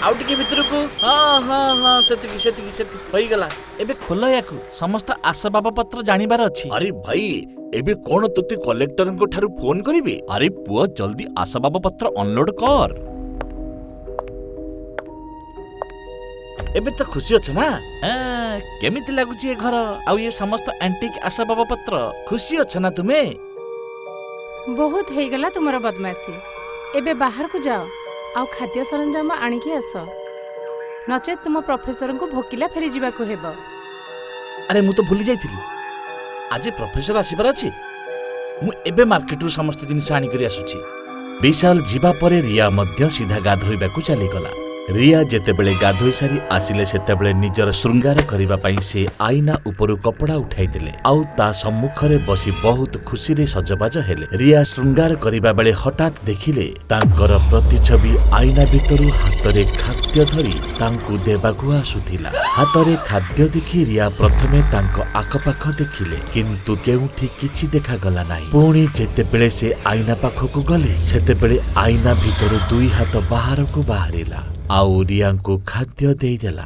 आउ टिके भितरकू हाँ हाँ हाँ सेतिकी सेतिकी सेतिकी होई गला। एबे खोल याकू समस्त आसबाब पत्र जानिबार अछि। अरे भाई एबे कोन तोते कलेक्टरनको ठारू फोन करिवे? अरे पुओ जल्दी आसबाब पत्र अनलोड कर। एबे तो खुशी अछ ना? केमिति लागुची ए घर आउ ये समस्त एंटीक आसबाब पत्र खुशी अछ ना तुमे? बहुत हे गला तुमरा बदमाशी। एबे बाहर को जाओ आउ खाद्य सरंजाम आनिकी आस, नचेत तुम प्रोफेसर को भोकिला फेरी जीवा को हेबो। अरे मु तो भूली जाइथिली आज प्रोफेसर आसीबार अछि। मु एबे मार्केट रु समस्त जिनिस आनी करी आसुची। विशाल जीवा परे रिया मध्य सीधा गाधोइबाकू चली गला। रिया जेतेबेले गाधोई सारी आसिले सेतेबेले निजर श्रृंगार करिबा पई से आईना उपरु कपड़ा उठाई देले आउ ता सम्मुखरे बसी बहुत खुशी रे सजबाज हेले। रिया श्रृंगार करिबा बेले हठात देखिले तांकर प्रतिछवि आईना भितरु हातरे खाद्य धरी तांकु देबाकू आसुथिला। हातरे खाद्य देखि रिया प्रथमे तांको आखपाख देखिले किंतु केउठी किछि देखा गला नाही। पुणी जेतेबेले से आईना पाखकू गले सेतेबेले आईना भितरु दुई हाथ बाहरकू बाहरिला आउ रियांकू खाद्य देदेला।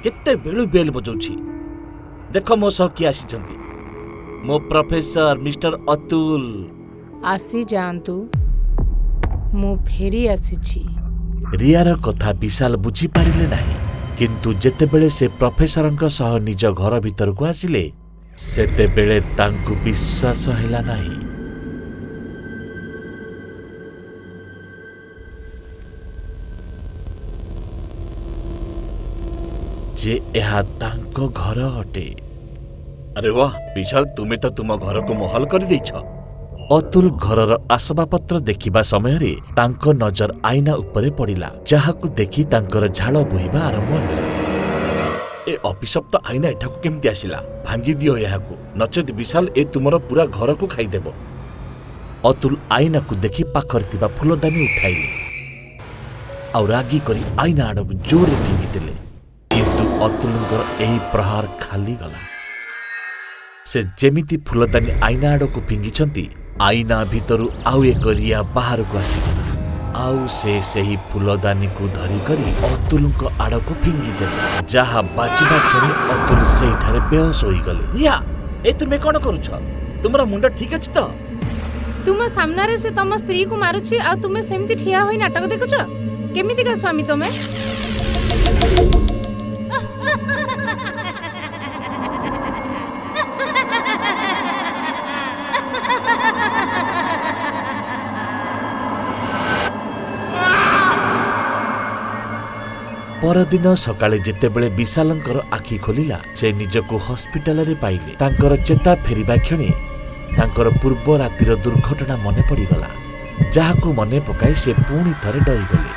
केते बेलु बेल बजौछि देख मो सह किए आसीछंती मो प्रोफेसर मिस्टर अतुल। आसी जानतु मु फेरी आसीछि। रियार कथा विशाल बुझी पारिले नाही किंतु जेतेबेले से प्रोफेसरଙ୍କ सह निज घर भितरकू आसिले सेतेबेले तांकू विश्वास हैला नाही। जे एहा तांको घर अटे। अरे वाह विशाल तुमे तो तुम घर को महल कर देछ। अतुल घरर आसबाबपत्र देखिबा समय रे तांको नजर आईना उपरे पड़िला जहाकू देखि तांकर झाड़ बोहिबा आरंभ होला। ए अभिशप्त आईना एठाकू केमती आसिला? भांगी दियो याकू नचेत विशाल ए तुमर पूरा घर को खाई देबो। अतुल आईना को देखि पाखर थिबा फूलदानी उठाइले और रागी करी आईना आडक जोर फिंगी देले किंतु अतुलंकर एही प्रहार खाली गला। से जेमिति फूलदानी आईना आडक फिंगिछंती आईना भितरु आउ एक रिया बाहर को आसीगला आउ से सही फूलदानी को धरी करी अतुलंक आडक फिंगी देले जहा बाजिबा क्षणी अतुल सेठारे बेहोश होई गले। रिया ए तुमे कोन करूछ? तुमरा मुंडा ठीक अछि त? तुम सामना रे से तम स्त्री को मारुछि आ तुमे सेमति ठिया होई नाटक देखुछ? केमिति का स्वामी तमे? परदिन सकाळे जेतेबेले विशालंकर आखि खोलिला से निजको हॉस्पिटल रे पाइले। तांकर चेता फेरिबा क्षणी तांकर पूर्व रातिर दुर्घटना मने पड़ीगला जहाकू मने पकाई से पुणी थरे डरी गले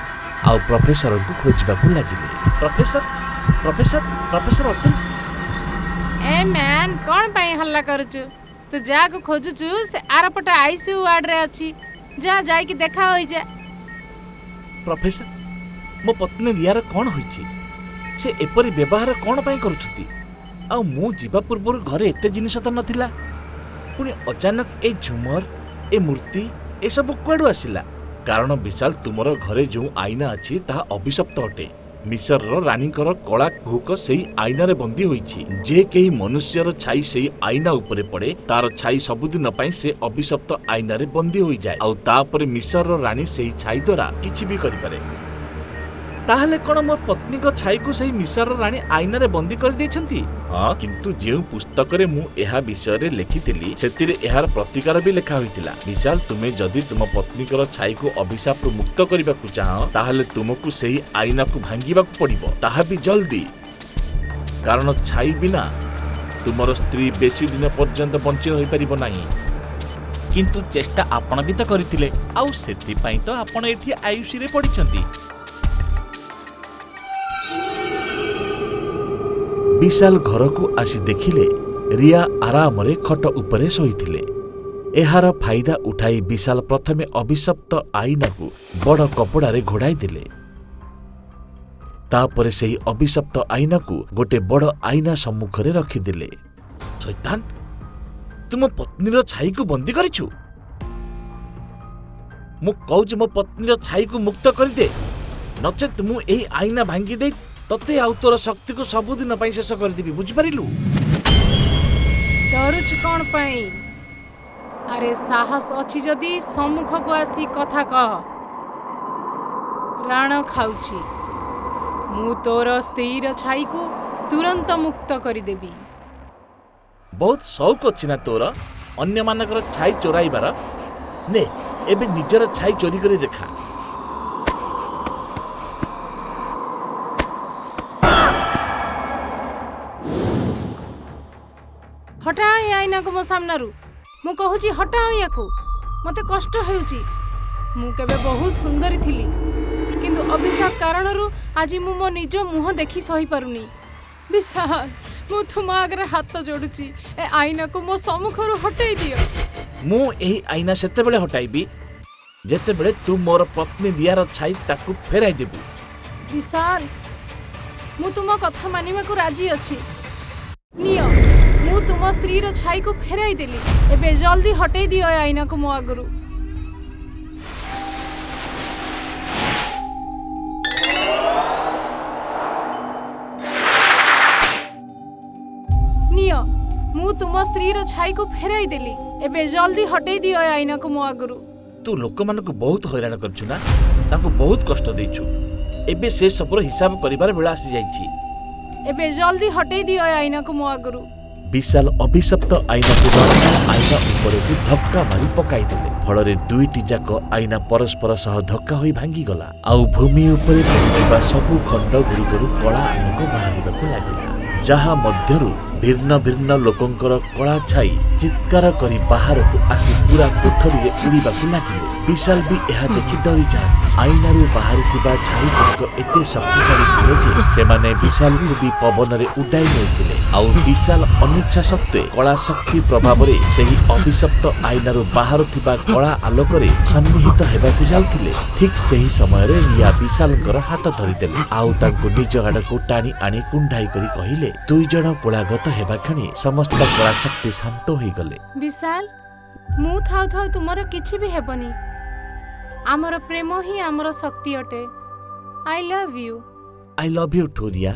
आउ प्रोफेसर को खोजबाकू लागिले। Professor professor professor Atul. ए मैन कोन पई हल्ला करछु? तू जा को खोजुछु से आरपटा आईसीयू वार्ड रे अछि। जा जाई कि देखा होई जा। प्रोफेसर मो पत्नी रियार कौन होइछि? से एपरी व्यवहार कौन पाई करूछथि? आ मु जीवा पूर्व घरे एते जिनिस त नथिला पुणी अचानक ए झुमर ए मूर्ति ए सब कुआडू आसिला? कारण विशाल तुमर घरे जो आईना अछि ताहा अभिशप्त अटे। मिसर रानीकर कला कुहक सेही आईना रे बंदी होइछि। जे केही मनुष्यर छाई सेही आईना उपरे पड़े तार छाई सबुदिन पई से अभिशप्त आईना रे बंदी होई जाय आउ तापरे मिसर रानी सेही छाई द्वारा किछि भी करि पारे। ताहले कोन मो पत्नी को छाई को सही मिसर रानी आईना रे बंदी कर दैछंती? हां किंतु जे पुस्तक रे मु एहा विषय रे लेखितिली सेतिरे एहार प्रतिकार भी लेखा होइतिला। विशाल तुमे जदी तुम पत्नी कर छाई को अभिशाप रो मुक्त करिबा को चाह ताहले तुमको सही आईना को भांगीबा को पड़िबो ताहा भी जल्दी। कारण छाई बिना तुमर स्त्री बेसी दिन पर्यंत बंची रहि परिबो नाही। किंतु चेष्टा आपण भी त करितिले आउ सेति पई तो आपण एठी आयुषी रे पडिछंती। विशाल घर को आसी देखिले रिया आराम रे खट उपरे सोईथिले। एहार फायदा उठाई विशाल प्रथमे अभिशप्त आईना को बड़ कपड़ा रे घोड़ाई दिले। तापरे सेही अभिशप्त आईना को गोटे बड़ आईना सम्मुख रे रखिदिले। शैतान तुम पत्नीर छाई को बंदी करिछु? ମୁଁ କହୁଛି ମୋ ପତ୍ନୀର ଛାଇକୁ ମୁକ୍ତ କରିଦେ, ନଚେତ୍ ମୁଁ ଏହି ଆଇନା ଭାଙ୍ଗି ଦେଇ ତତେ ଆଉ ତୋର ଶକ୍ତିକୁ ସବୁଦିନ ପାଇଁ ଶେଷ କରିଦେବି। ବୁଝିପାରିଲୁ? ଡରୁଛୁ କ'ଣ ପାଇଁ? ଆରେ ସାହସ ଅଛି ଯଦି ସମ୍ମୁଖକୁ ଆସି କଥା କହ। ରାଣ ଖାଉଛି, ମୁଁ ତୋର ସ୍ତ୍ରୀର ଛାଇକୁ ତୁରନ୍ତ ମୁକ୍ତ କରିଦେବି। ବହୁତ ସଉକ ଅଛି ନା ତୋର ଅନ୍ୟମାନଙ୍କର ଛାଇ ଚୋରାଇବାର? ନେ ଏବେ ନିଜର ଛାଇ ଚୋରି କରି ଦେଖା। ହଟାଅ ଏ ଆଇନାକୁ ମୋ ସାମ୍ନାରୁ। ମୁଁ କହୁଛି ହଟାଅ ୟାକୁ। ମୋତେ କଷ୍ଟ ହେଉଛି। ମୁଁ କେବେ ବହୁତ ସୁନ୍ଦରୀ ଥିଲି, କିନ୍ତୁ ଅଭିଶାପ କାରଣରୁ ଆଜି ମୁଁ ମୋ ନିଜ ମୁହଁ ଦେଖି ସହିପାରୁନି। ବିଶାଲ, ମୁଁ ତୁମ ଆଗରେ ହାତ ଯୋଡୁଛି, ଏ ଆଇନାକୁ ମୋ ସମ୍ମୁଖରୁ ହଟେଇ ଦିଅ। ମୁଁ ଏହି ଆଇନା ସେତେବେଳେ ହଟାଇବି ଯେତେବେଳେ ତୁ ମୋର ପତ୍ନୀ ରିୟାର ଛାଇ ତାକୁ ଫେରାଇ ଦେବୁ। ବିଶାଲ, ମୁଁ ତୁମ କଥା ମାନିବାକୁ ରାଜି ଅଛି। ନିଅ, ମୁଁ ତୁମ ସ୍ତ୍ରୀର ଛାଇକୁ ଫେରାଇ ଦେଲି। ଏବେ ଜଲ୍ଦି ହଟେଇ ଦିଅ ଏ ଆଇନାକୁ ମୋ ଆଗରୁ। ନିଅ, ମୁଁ ତୁମ ସ୍ତ୍ରୀର ଛାଇକୁ ଫେରାଇ ଦେଲି। ଏବେ ଜଲ୍ଦି ହଟେଇ ଦିଅ ଏ ଆଇନାକୁ ମୋ ଆଗରୁ। ତୁ ଲୋକମାନଙ୍କୁ ବହୁତ ହଇରାଣ କରିଛୁ ନା, ତାଙ୍କୁ ବହୁତ କଷ୍ଟ ଦେଇଛୁ। ଏବେ ସେ ସବୁର ହିସାବ କରିବାର ବେଳ ଆସିଯାଇଛି। ଏବେ ଜଲ୍ଦି ହଟେଇ ଦିଅ ଏ ଆଇନାକୁ ମୋ ଆଗରୁ। ବିଶାଲ ଅଭିଶପ୍ତ ଆଇନାକୁ ଆଇନା ଉପରକୁ ଧକ୍କା ମାରି ପକାଇଦେଲେ। ଫଳରେ ଦୁଇଟି ଯାକ ଆଇନା ପରସ୍ପର ସହ ଧକ୍କା ହୋଇ ଭାଙ୍ଗିଗଲା। ଆଉ ଭୂମି ଉପରେ ପଡ଼ିଥିବା ସବୁ ଖଣ୍ଡ ଗୁଡ଼ିକରୁ କଳା ଆଲୋକ ବାହାରିବାକୁ ଲାଗିଲା, ଯାହା ମଧ୍ୟରୁ ଭିନ୍ନ ଭିନ୍ନ ଲୋକଙ୍କର କଳା ଛାଇ ଚିତ୍କାର କରି ବାହାରକୁ ଆସି ପୁରା କୋଠରୀରେ ଉଡ଼ିବାକୁ ଲାଗିଲେ। ବିଶାଲ ବି ଏହା ଦେଖି ଡରିଯାଆନ୍ତି। ଆଇନାରୁ ବାହାରୁଥିବା ଛାଇ ଗୁଡ଼ିକ ଏତେ ଶକ୍ତିଶାଳୀ ଥିଲେ ଯେ ସେମାନେ ବିଶାଲକୁ ବି ପବନରେ ଉଡାଇ ନେଉଥିଲେ। ଆଉ ବିଶାଲ ଅନିଚ୍ଛା ସତ୍ତ୍ୱେ କଳା ଶକ୍ତି ପ୍ରଭାବରେ ସେହି ଅଭିଶପ୍ତ ଆଇନାରୁ ବାହାରୁଥିବା କଳା ଆଲୋକରେ ସନ୍ନିହିତ ହେବାକୁ ଯାଉଥିଲେ। ଠିକ୍ ସେହି ସମୟରେ ରିୟା ବିଶାଲଙ୍କର ହାତ ଧରିଦେଲେ ଆଉ ତାଙ୍କୁ ନିଜ ଆଡ଼କୁ ଟାଣି ଆଣି କୁଣ୍ଢାଇ କରି କହିଲେ, ଦୁଇ ଜଣ କୋଳାଗତ ହେବା କ୍ଷଣି ସମସ୍ତ କଳା ଶକ୍ତି ଶାନ୍ତ ହୋଇଗଲେ। ବିଶାଲ, ମୁଁ ଥାଉ ଥାଉ ତୁମର କିଛି ବି ହେବନି। ଆମର ପ୍ରେମ ହିଁ ଆମର ଶକ୍ତି ଅଟେ। I love you. I love you to Riya.